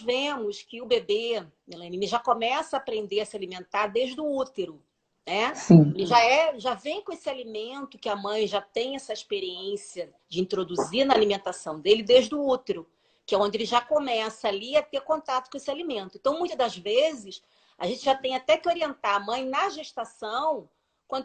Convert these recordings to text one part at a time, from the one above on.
nós vemos que o bebê, Melanie, ele já começa a aprender a se alimentar desde o útero, né? Sim. Ele já vem com esse alimento que a mãe já tem essa experiência de introduzir na alimentação dele desde o útero, que é onde ele já começa ali a ter contato com esse alimento. Então, muitas das vezes, a gente já tem até que orientar a mãe na gestação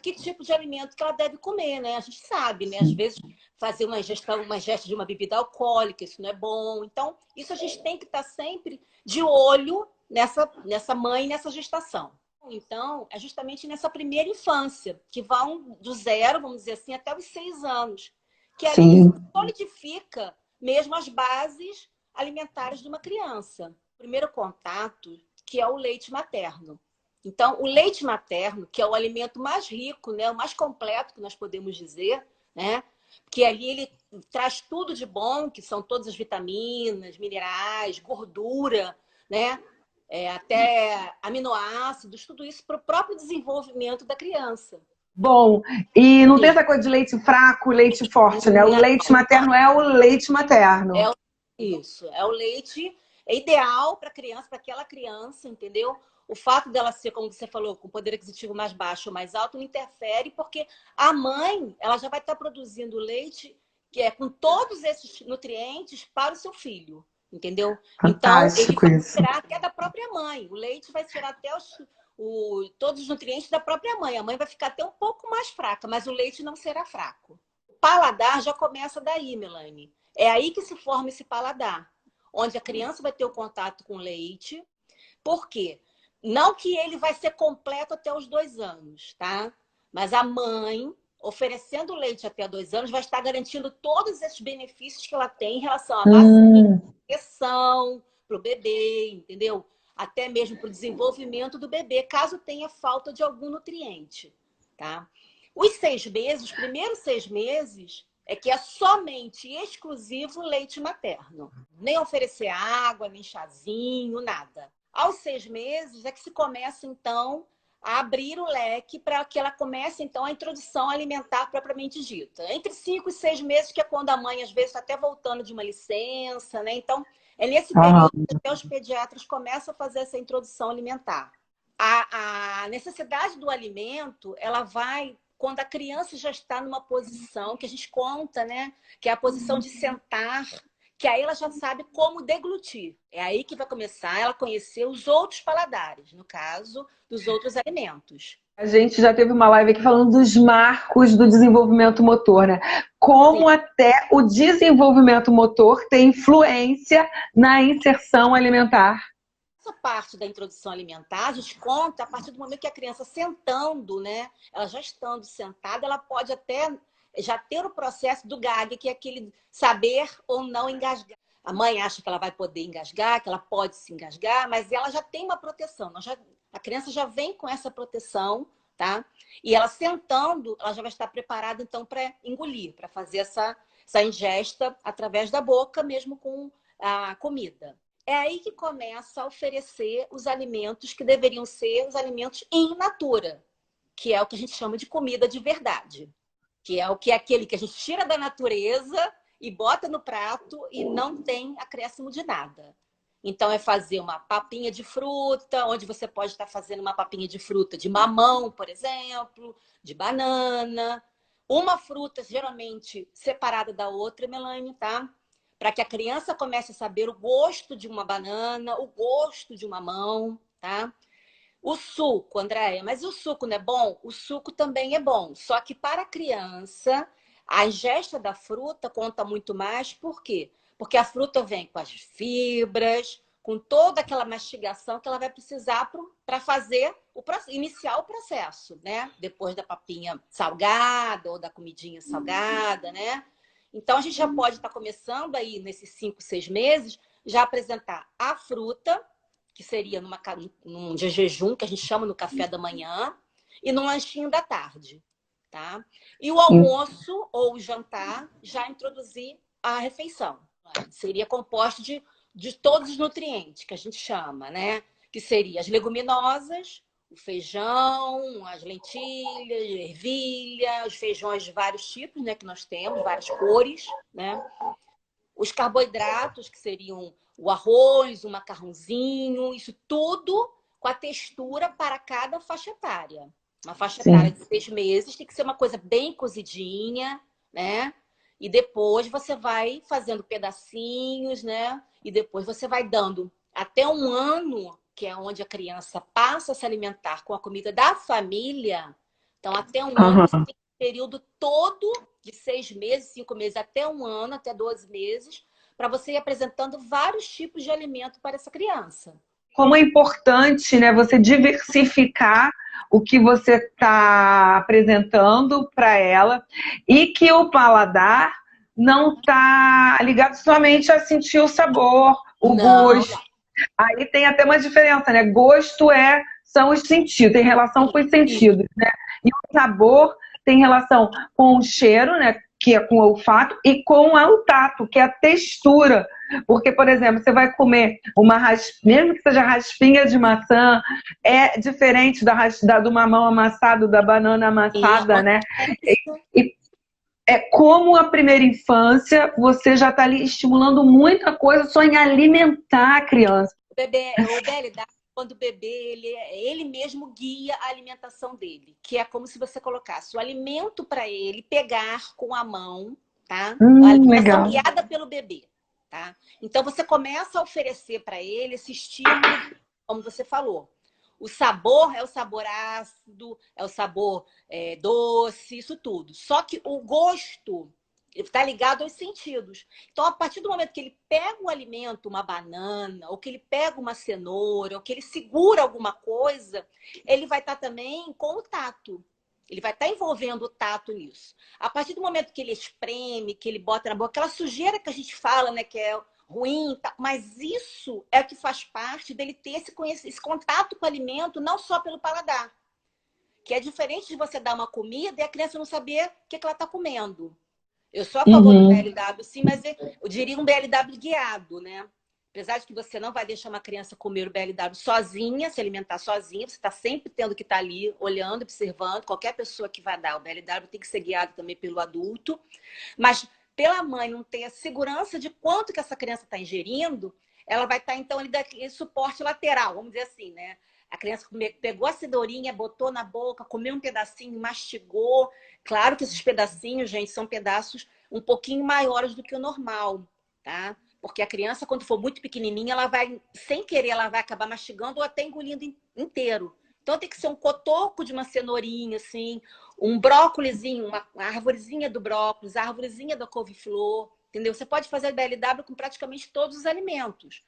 que tipo de alimento que ela deve comer, né? A gente sabe, né? Às vezes, fazer uma ingesta de uma bebida alcoólica, isso não é bom. Então, isso a gente tem que estar sempre de olho nessa mãe, nessa gestação. Então, é justamente nessa primeira infância, que vão do zero, vamos dizer assim, até os 6 anos, que é ali que se Sim. solidifica mesmo as bases alimentares de uma criança. O primeiro contato, que é o leite materno. Então, o leite materno, que é o alimento mais rico, né, o mais completo que nós podemos dizer, né, que ali ele traz tudo de bom, que são todas as vitaminas, minerais, gordura, né, até aminoácidos, tudo isso para o próprio desenvolvimento da criança. Bom, e não tem Sim. essa coisa de leite fraco, leite forte, né? O leite materno é o leite É materno. isso, é o leite ideal para criança, para aquela criança, entendeu? O fato dela ser, como você falou, com poder aquisitivo mais baixo ou mais alto, não interfere, porque a mãe ela já vai estar produzindo leite que é com todos esses nutrientes para o seu filho, entendeu? Então, ele Fantástico vai isso. tirar até da própria mãe. O leite vai tirar até todos os nutrientes da própria mãe. A mãe vai ficar até um pouco mais fraca, mas o leite não será fraco. O paladar já começa daí, Melanie. É aí que se forma esse paladar, onde a criança vai ter o contato com o leite. Por quê? Não que ele vai ser completo até os 2 anos, tá? Mas a mãe, oferecendo leite até 2 anos, vai estar garantindo todos esses benefícios que ela tem em relação à vacina, Hum, proteção para o bebê, entendeu? Até mesmo para o desenvolvimento do bebê, caso tenha falta de algum nutriente, tá? Os 6 meses, os primeiros 6 meses, é que é somente e exclusivo leite materno. Nem oferecer água, nem chazinho, nada. Aos 6 meses é que se começa, então, a abrir o leque para que ela comece, então, a introdução alimentar propriamente dita. Entre 5 e 6 meses, que é quando a mãe, às vezes, está até voltando de uma licença, né? Então, é nesse aham. período que até os pediatras começam a fazer essa introdução alimentar. A necessidade do alimento, ela vai quando a criança já está numa posição que a gente conta, né? Que é a posição de sentar, que aí ela já sabe como deglutir. É aí que vai começar ela a conhecer os outros paladares, no caso, dos outros alimentos. A gente já teve uma live aqui falando dos marcos do desenvolvimento motor, né? Sim. Como até o desenvolvimento motor tem influência na inserção alimentar. Essa parte da introdução alimentar, a gente conta a partir do momento que a criança sentando, né? Ela já estando sentada, ela pode até já ter o processo do gag, que é aquele saber ou não engasgar. A mãe acha que ela vai poder engasgar, que ela pode se engasgar, mas ela já tem uma proteção. A criança já vem com essa proteção, tá? E ela sentando, ela já vai estar preparada, então, para engolir, para fazer essa ingesta através da boca, mesmo com a comida. É aí que começa a oferecer os alimentos que deveriam ser os alimentos in natura, que é o que a gente chama de comida de verdade, que é aquele que a gente tira da natureza e bota no prato e não tem acréscimo de nada. Então, é fazer uma papinha de fruta, onde você pode estar fazendo uma papinha de fruta de mamão, por exemplo, de banana. Uma fruta, geralmente, separada da outra, Melanie, tá? Para que a criança comece a saber o gosto de uma banana, o gosto de um mamão, tá? O suco, Andréia, mas o suco não é bom? O suco também é bom. Só que para a criança, a ingesta da fruta conta muito mais. Por quê? Porque a fruta vem com as fibras, com toda aquela mastigação que ela vai precisar para fazer iniciar o processo, né? Depois da papinha salgada ou da comidinha salgada, né? Então, a gente já pode estar começando aí, nesses 5, 6 meses, já apresentar a fruta, que seria num de jejum, que a gente chama no café da manhã, e num lanchinho da tarde, tá? E o almoço ou o jantar, já introduzir a refeição. Seria composto de todos os nutrientes, que a gente chama, né? Que seria as leguminosas, o feijão, as lentilhas, ervilha, os feijões de vários tipos, né? Que nós temos, várias cores, né? Os carboidratos, que seriam o arroz, o macarrãozinho, isso tudo com a textura para cada faixa etária. Uma faixa etária de 6 meses tem que ser uma coisa bem cozidinha, né? E depois você vai fazendo pedacinhos, né? E depois você vai dando até 1 ano, que é onde a criança passa a se alimentar com a comida da família. Então, até 1 ano, você tem um período todo de 6 meses, 5 meses, até 1 ano, até 12 meses, para você ir apresentando vários tipos de alimento para essa criança. Como é importante, né, você diversificar o que você está apresentando para ela e que o paladar não está ligado somente a sentir o sabor, o gosto. Aí tem até uma diferença, né? Gosto são os sentidos, tem relação com os sentidos, né? E o sabor tem relação com o cheiro, né? Que é com o olfato, e com o tato, que é a textura. Porque, por exemplo, você vai comer mesmo que seja raspinha de maçã, é diferente do mamão amassado, da banana amassada, né? E é como a primeira infância, você já está ali estimulando muita coisa só em alimentar a criança. O BLW, quando o bebê, ele mesmo guia a alimentação dele, que é como se você colocasse o alimento para ele pegar com a mão, tá? A alimentação guiada pelo bebê, tá? Então você começa a oferecer para ele esse estímulo, como você falou. O sabor é o sabor ácido, é o sabor doce, isso tudo. Só que o gosto está ligado aos sentidos. Então, a partir do momento que ele pega um alimento, uma banana, ou que ele pega uma cenoura, ou que ele segura alguma coisa, ele vai estar também com o tato. Ele vai estar envolvendo o tato nisso. A partir do momento que ele espreme, que ele bota na boca, aquela sujeira que a gente fala, né, que é ruim, mas isso é o que faz parte dele ter esse contato com o alimento, não só pelo paladar. Que é diferente de você dar uma comida e a criança não saber o que ela está comendo. Eu sou a favor do BLW, sim, mas eu diria um BLW guiado, né? Apesar de que você não vai deixar uma criança comer o BLW sozinha, se alimentar sozinha, você está sempre tendo que estar ali olhando, observando. Qualquer pessoa que vai dar o BLW tem que ser guiado também pelo adulto. Mas pela mãe não ter a segurança de quanto que essa criança está ingerindo, ela vai estar, então, ali daquele suporte lateral, vamos dizer assim, né? A criança pegou a cenourinha, botou na boca, comeu um pedacinho, mastigou. Claro que esses pedacinhos, gente, são pedaços um pouquinho maiores do que o normal, tá? Porque a criança, quando for muito pequenininha, ela vai, sem querer, ela vai acabar mastigando ou até engolindo inteiro. Então tem que ser um cotoco de uma cenourinha, assim, um brócolizinho, uma arvorezinha do brócolis, a arvorezinha da couve-flor, entendeu? Você pode fazer BLW com praticamente todos os alimentos.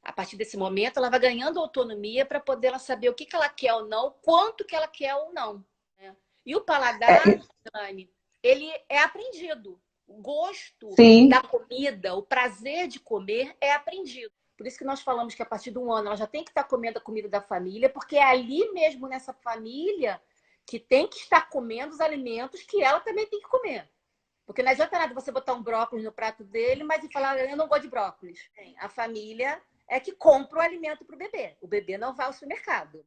A partir desse momento, ela vai ganhando autonomia para poder ela saber o que ela quer ou não, quanto que ela quer ou não. Né? E o paladar, Dani, ele é aprendido. O gosto da comida, o prazer de comer é aprendido. Por isso que nós falamos que a partir de 1 ano ela já tem que estar comendo a comida da família, porque é ali mesmo nessa família que tem que estar comendo os alimentos que ela também tem que comer. Porque não adianta nada você botar um brócolis no prato dele, mas e falar, eu não gosto de brócolis. A família é que compra o alimento para o bebê. O bebê não vai ao supermercado.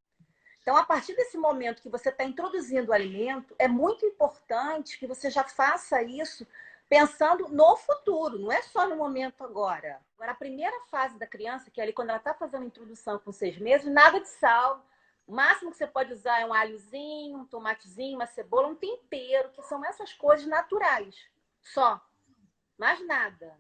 Então, a partir desse momento que você está introduzindo o alimento, é muito importante que você já faça isso pensando no futuro, não é só no momento agora. Agora, a primeira fase da criança, que é ali quando ela está fazendo a introdução com 6 meses, nada de sal. O máximo que você pode usar é um alhozinho, um tomatezinho, uma cebola, um tempero, que são essas coisas naturais. Só. Mais nada.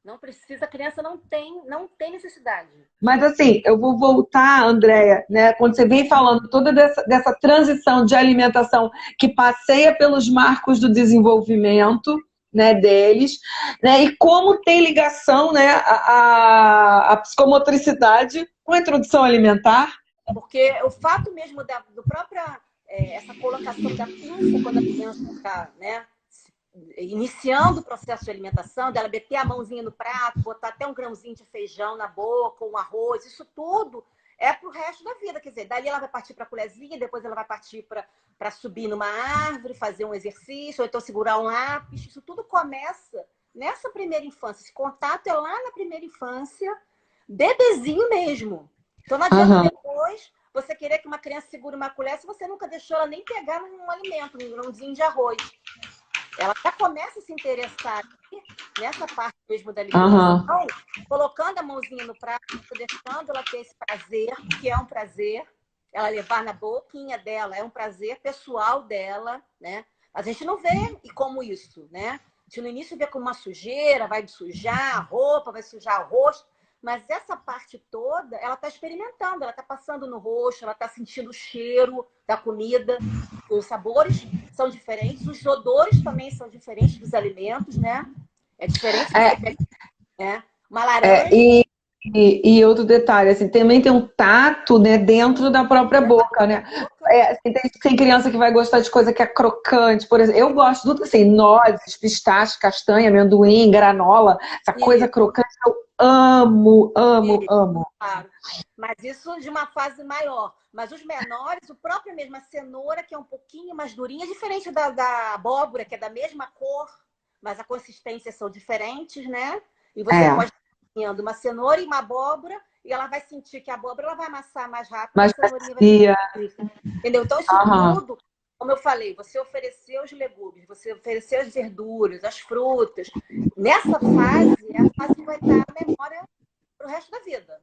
Não precisa, a criança não tem necessidade. Mas assim, eu vou voltar, Andréia, né? Quando você vem falando toda dessa transição de alimentação que passeia pelos marcos do desenvolvimento, né, deles, né? E como tem ligação, né, a psicomotricidade com a introdução alimentar. Porque o fato mesmo do própria essa colocação da pinça quando a criança está, né, iniciando o processo de alimentação, dela meter a mãozinha no prato, botar até um grãozinho de feijão na boca, um arroz, isso tudo é pro resto da vida. Quer dizer, dali ela vai partir para a colherzinha, depois ela vai partir para subir numa árvore, fazer um exercício, ou então segurar um lápis. Isso tudo começa nessa primeira infância. Esse contato é lá na primeira infância, bebezinho mesmo. Então não adianta depois você querer que uma criança segure uma colher se você nunca deixou ela nem pegar num alimento, num grãozinho de arroz. Ela já começa a se interessar aqui, nessa parte mesmo da alimentação, colocando a mãozinha no prato, deixando ela ter esse prazer, que é um prazer, ela levar na boquinha dela, é um prazer pessoal dela, né? A gente não vê e como isso, né? A gente no início vê como uma sujeira, vai sujar a roupa, vai sujar o rosto, mas essa parte toda, ela está experimentando, ela está passando no rosto, ela está sentindo o cheiro da comida, os sabores são diferentes, os odores também são diferentes dos alimentos, né? É diferente você pegar, né? Uma laranja. E outro detalhe, assim, também tem um tato, né, dentro da própria boca, né? Assim, tem criança que vai gostar de coisa que é crocante, por exemplo. Eu gosto de tudo assim, nozes, pistache, castanha, amendoim, granola, essa coisa crocante eu amo, amo, amo. Claro. Mas isso de uma fase maior. Mas os menores, o próprio mesmo, a cenoura, que é um pouquinho mais durinha, é diferente da abóbora, que é da mesma cor, mas a consistência são diferentes, né? E você pode estar uma cenoura e uma abóbora, e ela vai sentir que a abóbora ela vai amassar mais rápido, mais a cenourinha vai macia. entendeu? Então, isso tudo, como eu falei, você ofereceu os legumes, você ofereceu as verduras, as frutas. Nessa fase, é a fase que vai estar a memória para o resto da vida.